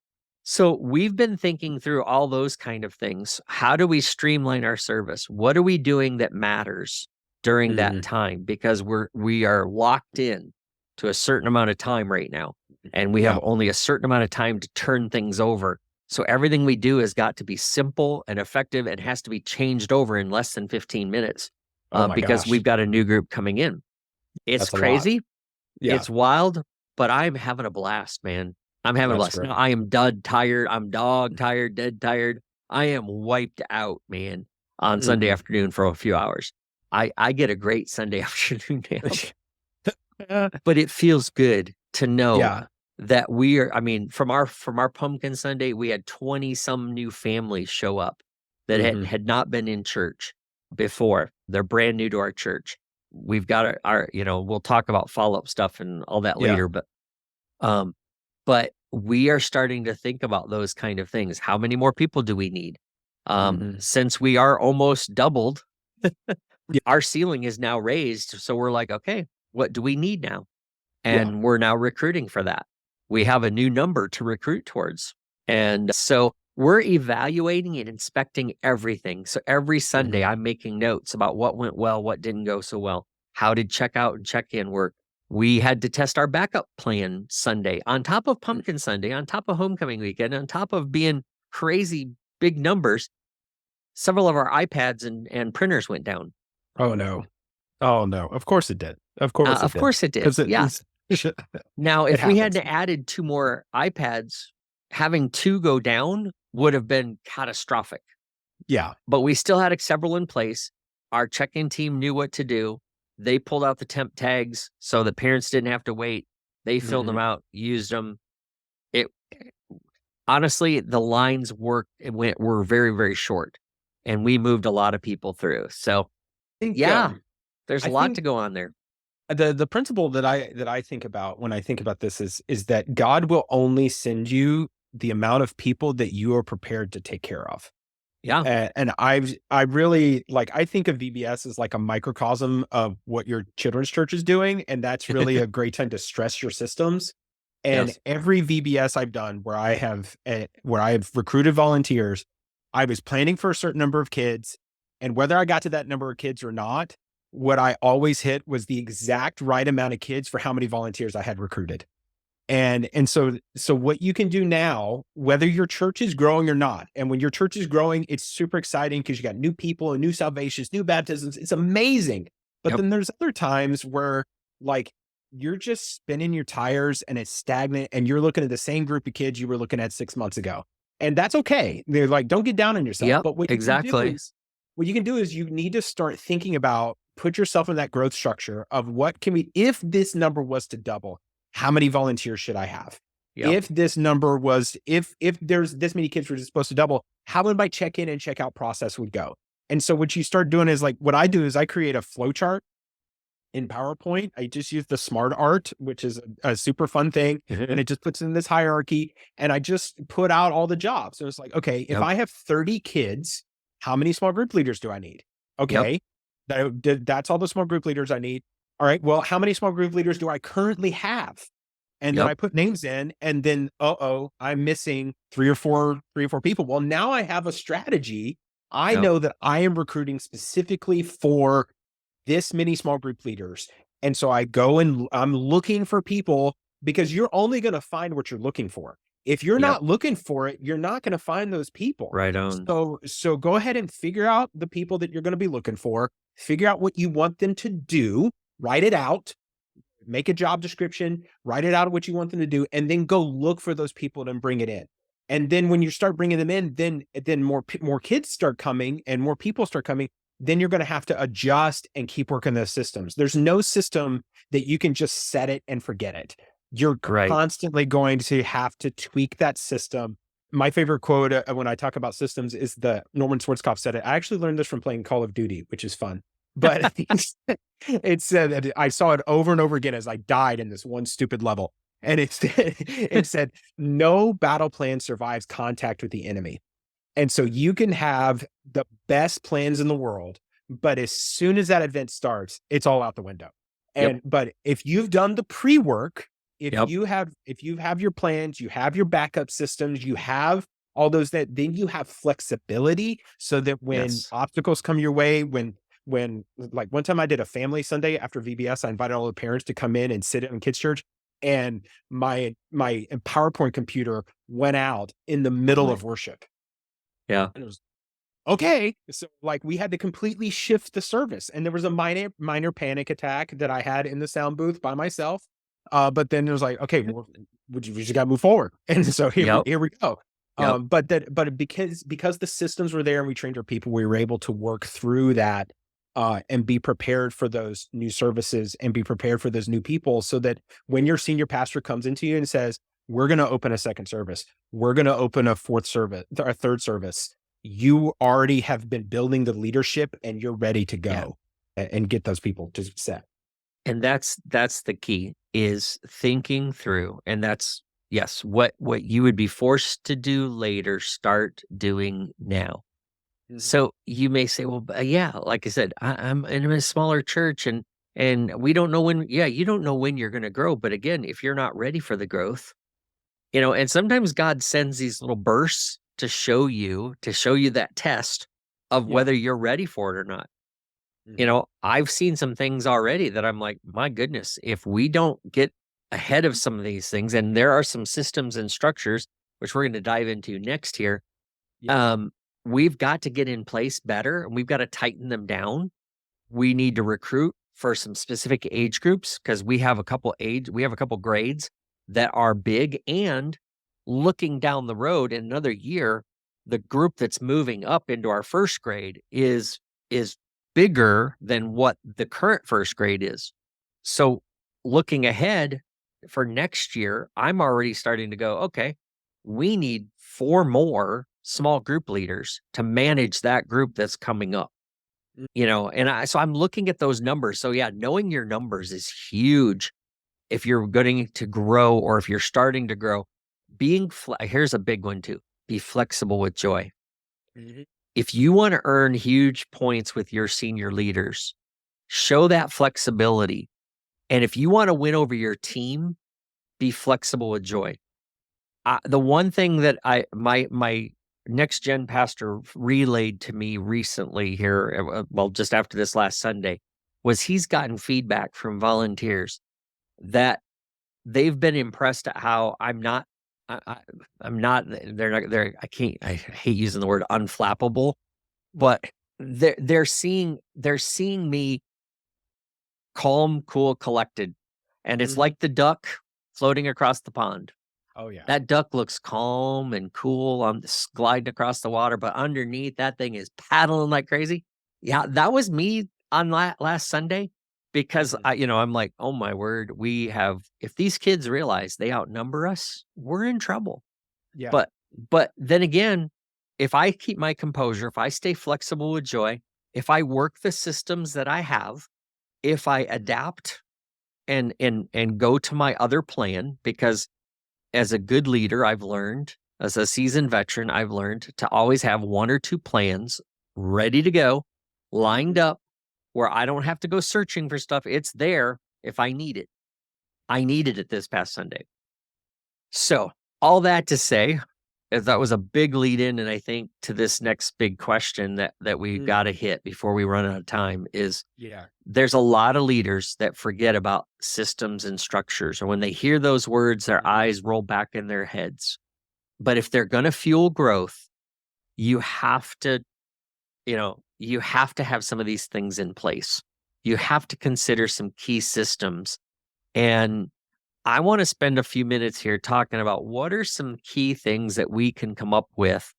So we've been thinking through all those kind of things. How do we streamline our service? What are we doing that matters during that Mhm. time? Because we are locked in to a certain amount of time right now, and we have Yeah. only a certain amount of time to turn things over. So everything we do has got to be simple and effective and has to be changed over in less than 15 minutes, Oh my because gosh. we've got a new group coming in. It's That's a lot. crazy. Yeah. It's wild. but I'm having a blast, man. I'm having a That's blast. great. Now I am dud tired. I'm dog tired, dead tired. I am wiped out, man, on Sunday Mhm. afternoon for a few hours. I get a great Sunday afternoon nap, but it feels good to know Yeah. that I mean, from our pumpkin Sunday, we had 20 some new families show up that Mhm. had not been in church before. They're brand new to our church. We've got we'll talk about follow-up stuff and all that Yeah. later, um, but we are starting to think about those kind of things. How many more people do we need? Mhm. Since we are almost doubled, Yeah. our ceiling is now raised. So we're like, okay, what do we need now? Yeah. And we're now recruiting for that. We have a new number to recruit towards. And so we're evaluating and inspecting everything. So every Sunday, Mhm. I'm making notes about what went well, what didn't go so well. How did checkout and check in work? We had to test our backup plan Sunday on top of Mm. Pumpkin Sunday, on top of Homecoming Weekend, on top of being crazy big numbers. Several of our iPads and printers went down. Oh, no. Oh, no. Of course it did. Of course it Of did. course it did. 'Cause it Yeah. is Now, it if we happens. hadn't added 2 more iPads, having 2 go down would have been catastrophic, Yeah. but we still had several in place. Our check-in team knew what to do. They pulled out the temp tags so the parents didn't have to wait. They filled them Mhm. out, used them. It honestly, the lines were very, very short, and we moved a lot of people through. So, Think, yeah, there's a I lot think to go on there. the principle that I think about when I think about this is that God will only send you the amount of people that you are prepared to take care of. Yeah. And I really like I think of VBS as like a microcosm of what your children's church is doing, and that's really a great time to stress your systems. And Yes. every VBS I've done where I have recruited volunteers, I was planning for a certain number of kids, and whether I got to that number of kids or not, what I always hit was the exact right amount of kids for how many volunteers I had recruited. And so what you can do now, whether your church is growing or not, and when your church is growing, it's super exciting because you got new people and new salvations, new baptisms. It's amazing. But Yep. then there's other times where like you're just spinning your tires and it's stagnant and you're looking at the same group of kids you were looking at 6 months ago. And that's okay. They're like, don't get down on yourself. Yep. But Exactly. what you can do is you need to start thinking about put yourself in that growth structure of what can we if this number was to double, how many volunteers should I have? Yep. If this number was if there's this many kids were supposed to double, how would my check-in and check-out process would go? And so what you start doing is like what I do is I create a flow chart in PowerPoint. I just use the smart art, which is a super fun thing. And it just puts in this hierarchy and I just put out all the jobs. So it's like, okay, if Yep. I have 30 kids, how many small group leaders do I need? Yep. Okay. That's all the small group leaders I need. All right. Well, how many small group leaders do I currently have? And then Yep. I put names in and then, I'm missing three or four people. Well, now I have a strategy. I Yep. know that I am recruiting specifically for this many small group leaders. And so I go and I'm looking for people because you're only going to find what you're looking for. If you're Yep. not looking for it, you're not going to find those people. Right on. So go ahead and figure out the people that you're going to be looking for, figure out what you want them to do, write it out, make a job description, write it out what you want them to do, and then go look for those people and bring it in. And then when you start bringing them in, then more kids start coming and more people start coming. Then you're going to have to adjust and keep working those systems. There's no system that you can just set it and forget it. You're Right. constantly going to have to tweak that system. My favorite quote when I talk about systems is the Norman Schwarzkopf said it. I actually learned this from playing Call of Duty, which is fun. But it said that I saw it over and over again as I died in this one stupid level. And it said, no battle plan survives contact with the enemy. And so you can have the best plans in the world, but as soon as that event starts, it's all out the window. Yep. But if you've done the pre-work, Yep. if you have your plans, you have your backup systems, you have all those that then you have flexibility so that when Yes. obstacles come your way, when like one time I did a family Sunday after VBS, I invited all the parents to come in and sit in kids church. And my PowerPoint computer went out in the middle What? of worship. Yeah. And it was okay. So like we had to completely shift the service. And there was a minor panic attack that I had in the sound booth by myself. But then it was like, okay, well, we just got to move forward. And so Yep, here we go. yep, But because the systems were there and we trained our people, we were able to work through that, and be prepared for those new services and be prepared for those new people, so that when your senior pastor comes into you and says, we're going to open a second service, we're going to open a fourth service, a third service, you already have been building the leadership and you're ready to yeah. go and get those people to set. And that's the key, is thinking through, and that's yes, what you would be forced to do later, start doing now. Mhm. So you may say, well, yeah, like I said, I'm in a smaller church, and we don't know when. Yeah, you don't know when you're going to grow. But again, if you're not ready for the growth, and sometimes God sends these little bursts to show you that test of Yeah. whether you're ready for it or not. Mhm. I've seen some things already that I'm like, my goodness, if we don't get ahead of some of these things, and there are some systems and structures, which we're going to dive into next here, Yeah. um, we've got to get in place better and we've got to tighten them down. We need to recruit for some specific age groups because we have a couple grades that are big, and looking down the road in another year, the group that's moving up into our first grade is bigger than what the current first grade is. So looking ahead for next year, I'm already starting to go, okay, we need 4 more small group leaders to manage that group that's coming up. Mm. So I'm looking at those numbers. So yeah, knowing your numbers is huge if you're going to grow or if you're starting to grow. Here's a big one too. Be flexible with joy. Mhm. If you want to earn huge points with your senior leaders, show that flexibility. And if you want to win over your team, be flexible with joy. The one thing that my next gen pastor relayed to me recently here, well, just after this last Sunday, was he's gotten feedback from volunteers that they've been impressed at how I, I, I'm not, they're not, they're, I hate using the word unflappable, but they're seeing me calm, cool, collected, and it's Mhm. like the duck floating across the pond. Oh, yeah. That duck looks calm and cool on gliding across the water, but underneath that thing is paddling like crazy. Yeah, that was me on last Sunday because Mhm. I'm like, oh my word, if these kids realize they outnumber us, we're in trouble. Yeah. But but then again, if I keep my composure, if I stay flexible with joy, if I work the systems that I have, if I adapt and go to my other plan, because as a good leader, I've learned, as a seasoned veteran, I've learned to always have 1 or 2 plans ready to go, lined Mhm. up, where I don't have to go searching for stuff. It's there if I need it. I needed it this past Sunday. So, all that to say, as that was a big lead in, and I think to this next big question that we've Mm. gotta hit before we run out of time is, Yeah. there's a lot of leaders that forget about systems and structures, or when they hear those words, their Mhm. eyes roll back in their heads. But if they're gonna fuel growth, you have to, you have to have some of these things in place. You have to consider some key systems. And I want to spend a few minutes here talking about what are some key things that we can come up with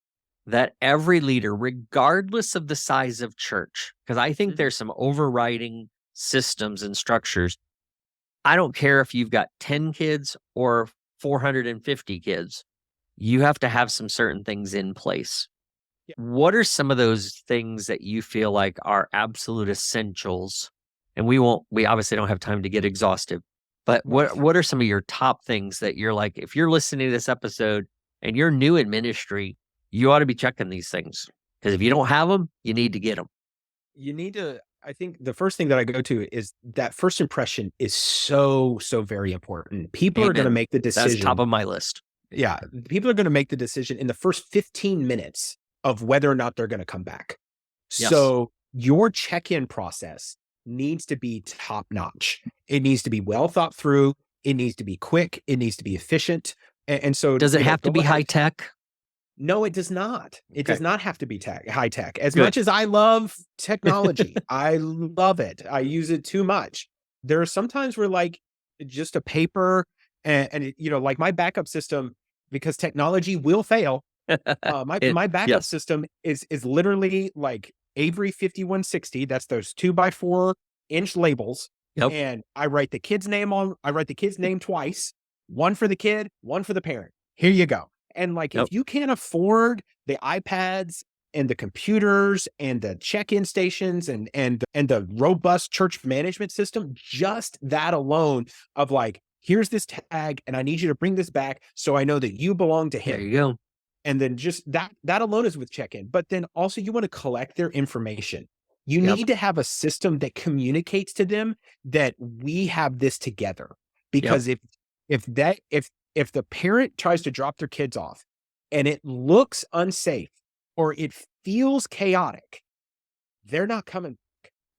that every leader, regardless of the size of church, because I think Mhm. there's some overriding systems and structures. I don't care if you've got 10 kids or 450 kids, you have to have some certain things in place. Yeah. What are some of those things that you feel like are absolute essentials? And we obviously don't have time to get exhaustive, but what Right. what are some of your top things that you're like, if you're listening to this episode and you're new in ministry, you ought to be checking these things. Because if you don't have them, you need to get them. You need to I think the first thing that I go to is that first impression is so, so very important. People are gonna Amen. make the That's top decision. of my list. Yeah, people are gonna make the decision in the first 15 minutes of whether or not they're gonna come back. Yes. So, your check-in process needs to be top notch. It needs to be well thought through, it needs to be quick, it needs to be efficient, and so, Does it have to go be ahead. high tech? No, it does not. It does Okay, not have to be high tech. As much good. as I love technology, I love it. I use it too much. There are some times where, like, just a paper like my backup system, because technology will fail. My It my backup yes. system is literally like Avery 5160. That's those 2x4-inch labels. Yep, And I write the kid's name twice, one for the kid, one for the parent. Here you go. And like, yep. if you can't afford the iPads and the computers and the check-in stations and the robust church management system, just that alone of like, here's this tag and I need you to bring this back so I know that you belong to There him. you go. And then just that alone is with check-in. But then also you want to collect their information. You Yep, need to have a system that communicates to them that we have this together. yep. Because if the parent tries to drop their kids off and it looks unsafe or it feels chaotic, they're not coming.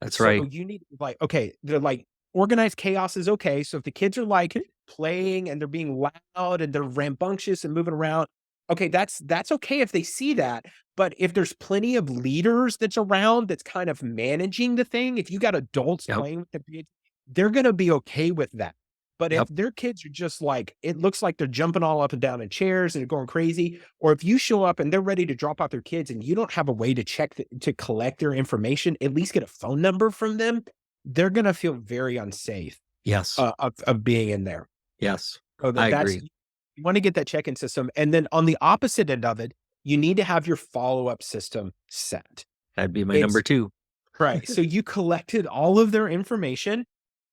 That's So right. you need like, okay, they're like, organized chaos is okay. So if the kids are like playing and they're being loud and they're rambunctious and moving around, okay, that's okay if they see that. But if there's plenty of leaders that's around that's kind of managing the thing, if you got adults Yep, playing with the kids, they're gonna be okay with that. But if yep. their kids are just like, it looks like they're jumping all up and down in chairs and going crazy, or if you show up and they're ready to drop off their kids and you don't have a way to to collect their information, at least get a phone number from them, they're gonna feel very unsafe Yes, of being in there. yes. So I that's agree. you want to get that check-in system, and then on the opposite end of it, you need to have your follow-up system set. That'd be my number It's 2. right. So you collected all of their information.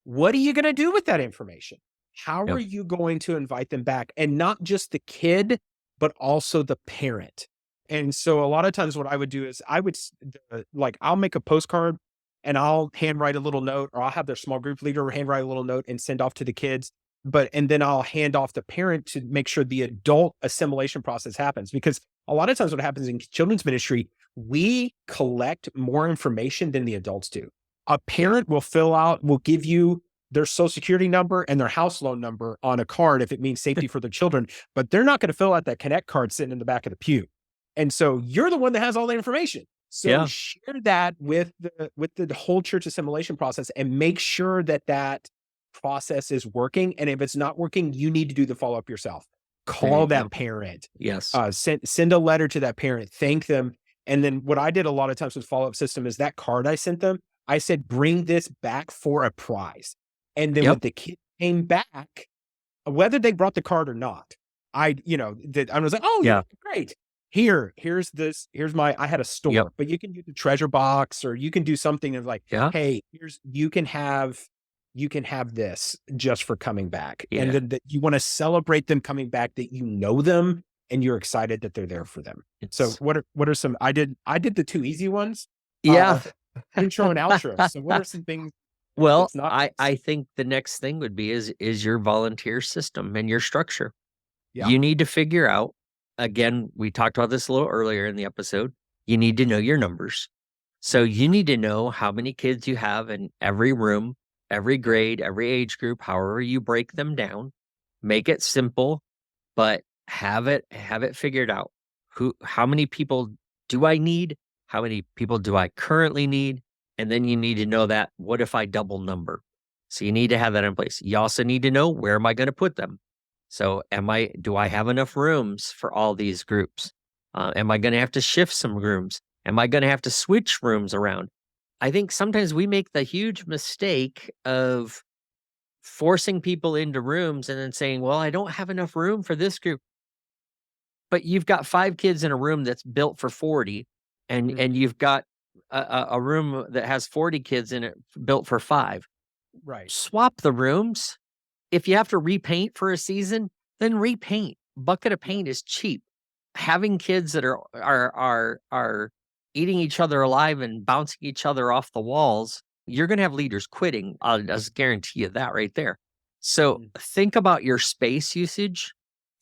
What are you going to do with that information? How are Yep, you going to invite them back? And not just the kid, but also the parent. And so a lot of times what I would do is like, I'll make a postcard and I'll handwrite a little note, or I'll have their small group leader handwrite a little note and send off to the kids. And then I'll hand off the parent to make sure the adult assimilation process happens. Because a lot of times what happens in children's ministry, we collect more information than the adults do. A yeah. parent will give you their social security number and their house loan number on a card if it means safety for their children, but they're not going to fill out that connect card sitting in the back of the pew. And so you're the one that has all the information. So Yeah, share that with the whole church assimilation process and make sure that that process is working. And if it's not working, you need to do the follow up yourself. there you Call go. that parent, Yes. send a letter to that parent, thank them. And then what I did a lot of times with follow up system is that card I sent them, I said, bring this back for a prize. And then when Yep. the kid came back, whether they brought the card or not, I was like, oh yeah, Yeah. great. Here's my, I had a Yep. store, but you can use the treasure box, or you can do something of like, Yeah. hey, you can have this just for coming back. And Yeah. then that you want to celebrate them coming back, that you know them and you're excited that they're there for them. So It's what are some, I did the two easy ones, yeah. intro and outro. So what are some things Well, that's not, I think the next thing would be is your volunteer system and your structure. yeah, You need to figure out, again, we talked about this a little earlier in the episode. You need to know your numbers. So you need to know how many kids you have in every room, every grade, every age group, however you break them down. Make it simple, but have it figured out. How many people do I need? How many people do I currently need? And then you need to know that, what if I double number? So you need to have that in place. You also need to know, where am I going to put them? So do I have enough rooms for all these groups? Am I going to have to shift some rooms? Am I going to have to switch rooms around? I think sometimes we make the huge mistake of forcing people into rooms and then saying, well, I don't have enough room for this group. But you've got 5 kids in a room that's built for 40, mhm, and you've got a room that has 40 kids in it built for 5. right. Swap the rooms. If you have to repaint for a season, then repaint. Bucket of Yeah. paint is cheap. Having kids that are eating each other alive and bouncing each other off the walls, you're gonna have leaders quitting. I'll just guarantee you that right there. So Mhm. think about your space usage.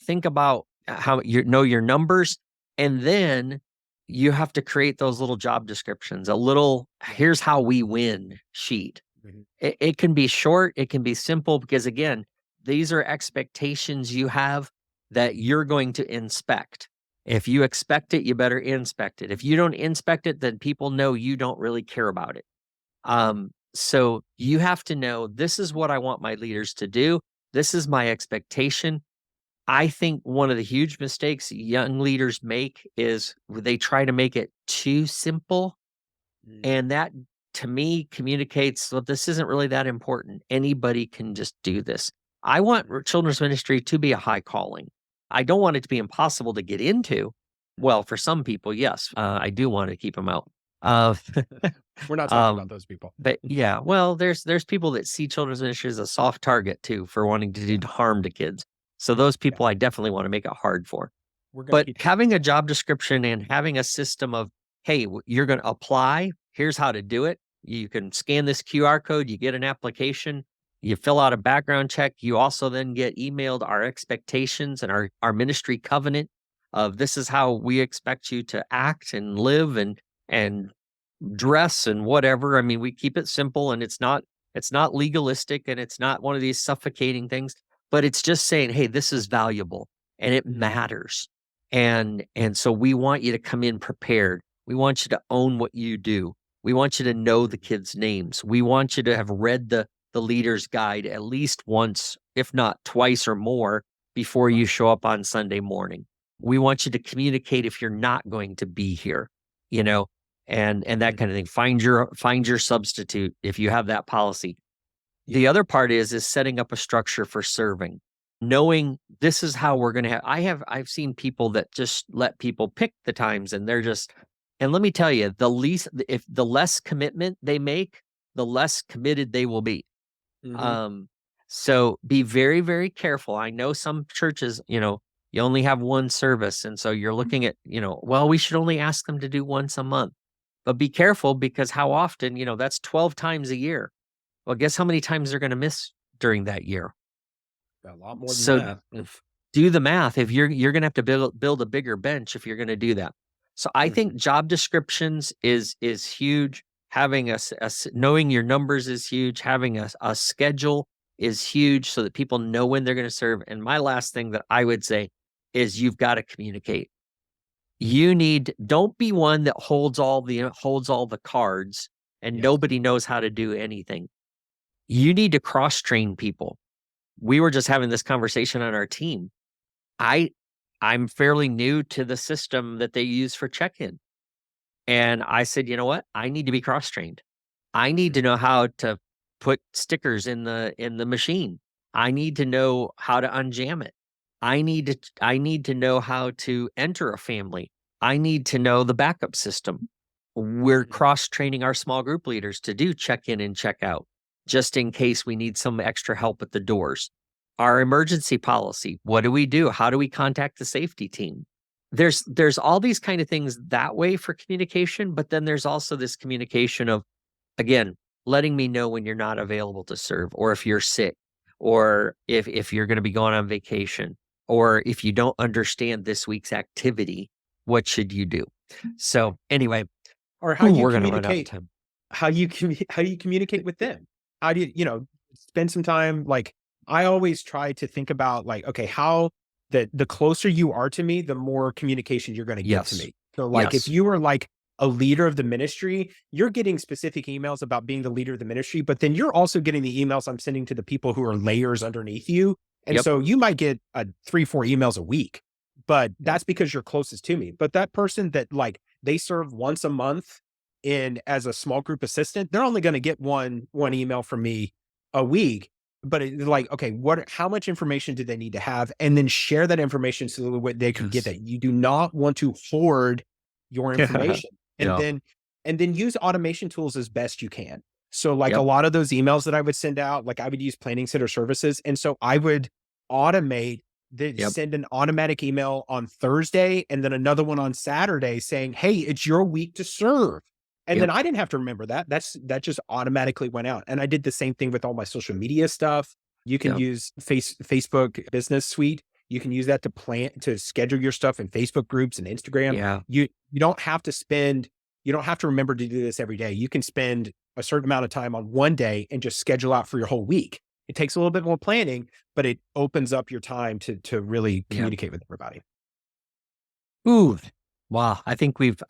Think about how you know your numbers, and then you have to create those little job descriptions. A little Yeah. "here's how we win" sheet. Mhm. It can be short, it can be simple, because again, these are expectations you have that you're going to inspect. If you expect it, you better inspect it. If you don't inspect it, then people know you don't really care about it. So you have to know, this is what I want my leaders to do. This is my expectation. I think one of the huge mistakes young leaders make is they try to make it too simple. Mm, And that, to me, communicates, well, this isn't really that important. Anybody can just do this. I want mhm, children's ministry to be a high calling. I don't want it to be impossible to get into. mhm. Well, for some people, yes, I do want to keep them out. Uh, We're not talking about um, those people. but yeah, well, there's people that see children's ministry as a soft target too for wanting to Yeah, do harm to kids. So those yeah. people I definitely want to make it hard for. We're gonna But keep having a job description and having a system of, hey, you're going to apply, here's how to do it. You can scan this QR code, you get an application, you fill out a background check. You also then get emailed our expectations and our ministry covenant of, this is how we expect you to act and live and dress and whatever. I mean, we keep it simple, and it's not legalistic, and it's not one of these suffocating things, but it's just saying, "Hey, this is valuable and it Mhm, matters." And so we want you to come in prepared. We want you to own what you do. We want you to know the mhm, kids' names. We want you to have read the leader's guide at least once, if not twice or more, before you right, show up on Sunday morning. We want you to communicate if you're not going to be here, you know, and that kind mhm, of thing. Find your substitute if you have that policy. yeah, The other part is setting up a structure for serving. Knowing this is how we're gonna have I've seen people that just let people pick the times, and they're just, and let me tell you, the less commitment they make, the less committed they will be. mhm, Um, so be very, very careful. I know some churches, you only have one service. And so you're looking at, well, we should only ask them to do once a month. But be careful, because how often, that's 12 times a year. Well, guess how many times they're going to miss during that year? a lot more than So that. do the math. If you're gonna have to build a bigger bench if you're gonna do that. So I Mhm, think job descriptions is huge. Having knowing your numbers is huge. Having a schedule is huge so that people know when they're gonna serve. And my last thing that I would say is, you've got to communicate. Don't be one that holds all the cards and yes, nobody knows how to do anything. You need to cross train people. We were just having this conversation on our team. I I'm fairly new to the system that they use for check-in. And I said, "You know what? I need to be cross-trained. I need to mhm, know how to put stickers in the machine. I need to know how to unjam it. I need to know how to enter a family. I need to know the backup system." We're mhm, cross-training our small group leaders to do check-in and check-out, just in case we need some extra help at the doors. Our emergency policy, what do we do? How do we contact the safety team? There's all these kind of things that way for communication, but then there's also this communication of, again, letting me know when you're not available to serve, or if you're sick, or if you're going to be going on vacation, or if you don't understand this week's activity, what should you do? So anyway, or how ooh, you we're going to run out of communicate time. how you communicate with them. How do spend some time, like, I always try to think about, like, okay, how the closer you are to me, the more communication you're gonna get to Yes. me. So, like, if Yes. you are, like, a leader of the ministry, you're getting specific emails about being the leader of the ministry, but then you're also getting the emails I'm sending to the people who are layers underneath you, and Yep. so you might get, 3, 4 emails a week, but Yep. that's because you're closest to me. But that person that, like, they serve once a month in as a small group assistant, they're only going to get one email from me a week. But it's like, okay, how much information do they need to have? And then share that information so that they can get Yes. that. You do not want to hoard your information. And Yeah. then use automation tools as best you can. So like a Yep. lot of those emails that I would send out, like I would use planning center services. And so I would automate Yep. send an automatic email on Thursday and then another one on Saturday saying, "Hey, it's your week to serve." And then Yep. I didn't have to remember that. That just automatically went out. And I did the same thing with all my social media stuff. You can Yep. use Facebook Business Suite. You can use that to schedule your stuff in Facebook groups and Instagram. Yeah. You don't have to spend you don't have to remember to do this every day. You can spend a certain amount of time on one day and just schedule out for your whole week. It takes a little bit more planning, but it opens up your time to really Yep. communicate with everybody. Ooh. Wow. I think we've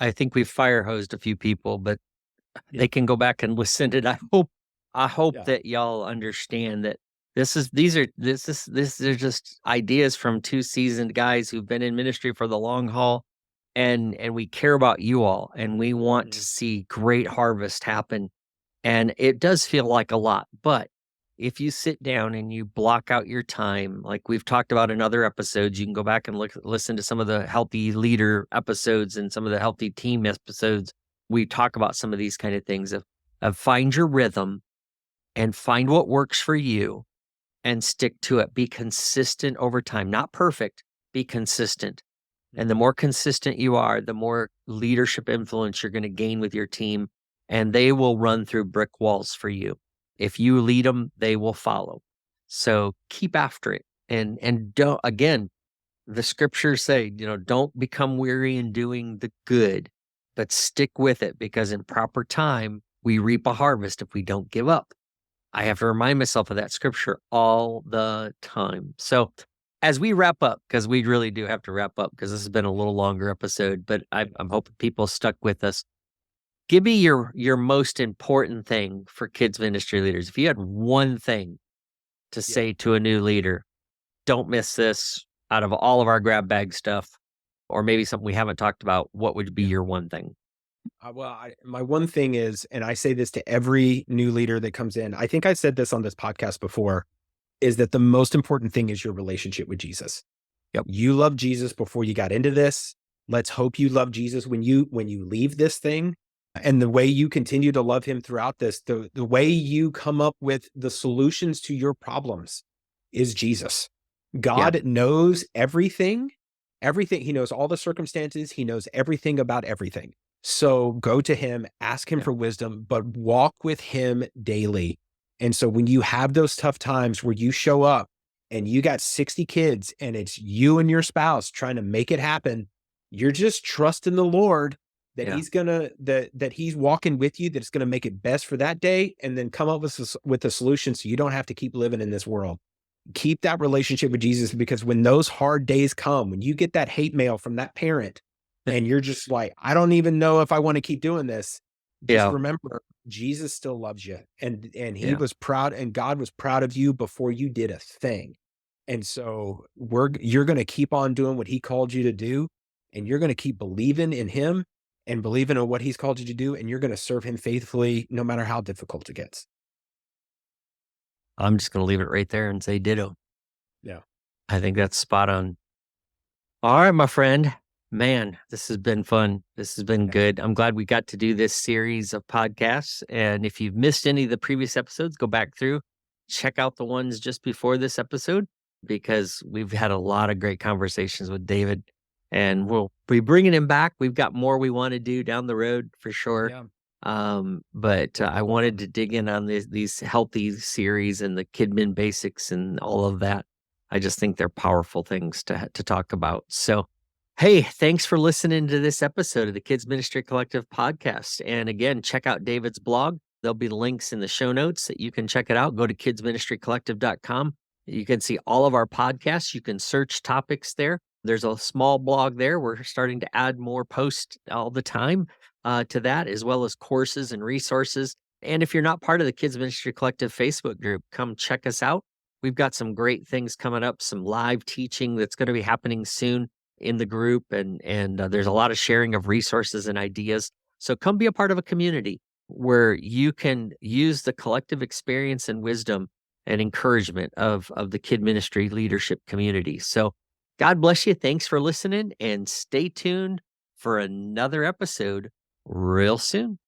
fire hosed a few people, but Yeah. they can go back and listen, and I hope I hope Yeah. that y'all understand that this are just ideas from 2 seasoned guys who've been in ministry for the long haul, and we care about you all, and we want to Mhm. see great harvest happen, and it does feel like a lot, but if you sit down and you block out your time, like we've talked about in other episodes, you can go back and listen to some of the healthy leader episodes and some of the healthy team episodes. We talk about some of these kind of things of find your rhythm and find what works for you and stick to it. Be consistent over time, not perfect, be consistent. And the Mhm. more consistent you are, the more leadership influence you're going to gain with your team, and they will run through brick walls for you. If you lead them, they will follow. So keep after it. And don't, again, the scriptures say, don't become weary in doing the good, but stick with it, because in proper time we reap a harvest if we don't give up. I have to remind myself of that scripture all the time. So, as we wrap up, because we really do have to wrap up, because this has been a little longer episode, but I'm hoping people stuck with us. Give me your most important thing for kids ministry leaders. If you had one thing to Yeah. say to a new leader, don't miss this out of all of our grab bag stuff, or maybe something we haven't talked about, what would be Yeah. your one thing? My one thing is, and I say this to every new leader that comes in, I think I said this on this podcast before, is that the most important thing is your relationship with Jesus. Yep. You love Jesus before you got into this. Let's hope you love Jesus when you leave this thing. And the way you continue to love him throughout this, the way you come up with the solutions to your problems is Jesus. Yeah. God knows everything, everything. He knows all the circumstances. He knows everything about everything. So go to him, ask him Yeah. for wisdom, but walk with him daily. And so when you have those tough times where you show up and you got 60 kids and it's you and your spouse trying to make it happen, you're just trusting the Lord that Yeah. he's gonna that he's walking with you, that it's gonna make it best for that day, and then come up with a solution so you don't have to keep living in this world. Keep that relationship with Jesus, because when those hard days come, when you get that hate mail from that parent and you're just like, I don't even know if I want to keep doing this, just Yeah. remember Jesus still loves you, and he Yeah. was proud, and God was proud of you before you did a thing. And so you're going to keep on doing what he called you to do, and you're going to keep believing in him and believing in what he's called you to do, and you're going to serve him faithfully no matter how difficult it gets. I'm just going to leave it right there and say ditto. Yeah. I think that's spot on. All right, my friend. Man, this has been fun. This has been Yeah. good. I'm glad we got to do this series of podcasts. And if you've missed any of the previous episodes, go back through, check out the ones just before this episode, because we've had a lot of great conversations with David, and we'll be bringing him back. We've got more we want to do down the road for sure. Yeah. But I wanted to dig in on these healthy series and the Kidmin basics and all of that. I just think they're powerful things to talk about. So, hey, thanks for listening to this episode of the Kids Ministry Collective podcast. And again, check out David's blog. There'll be links in the show notes that you can check it out. Go to kidsministrycollective.com. You can see all of our podcasts. You can search topics there. There's a small blog there. We're starting to add more posts all the time to that, as well as courses and resources. And if you're not part of the Kids Ministry Collective Facebook group, come check us out. We've got some great things coming up, some live teaching that's going to be happening soon in the group, and there's a lot of sharing of resources and ideas. So come be a part of a community where you can use the collective experience and wisdom and encouragement of the kid ministry leadership community. So God bless you. Thanks for listening, and stay tuned for another episode real soon.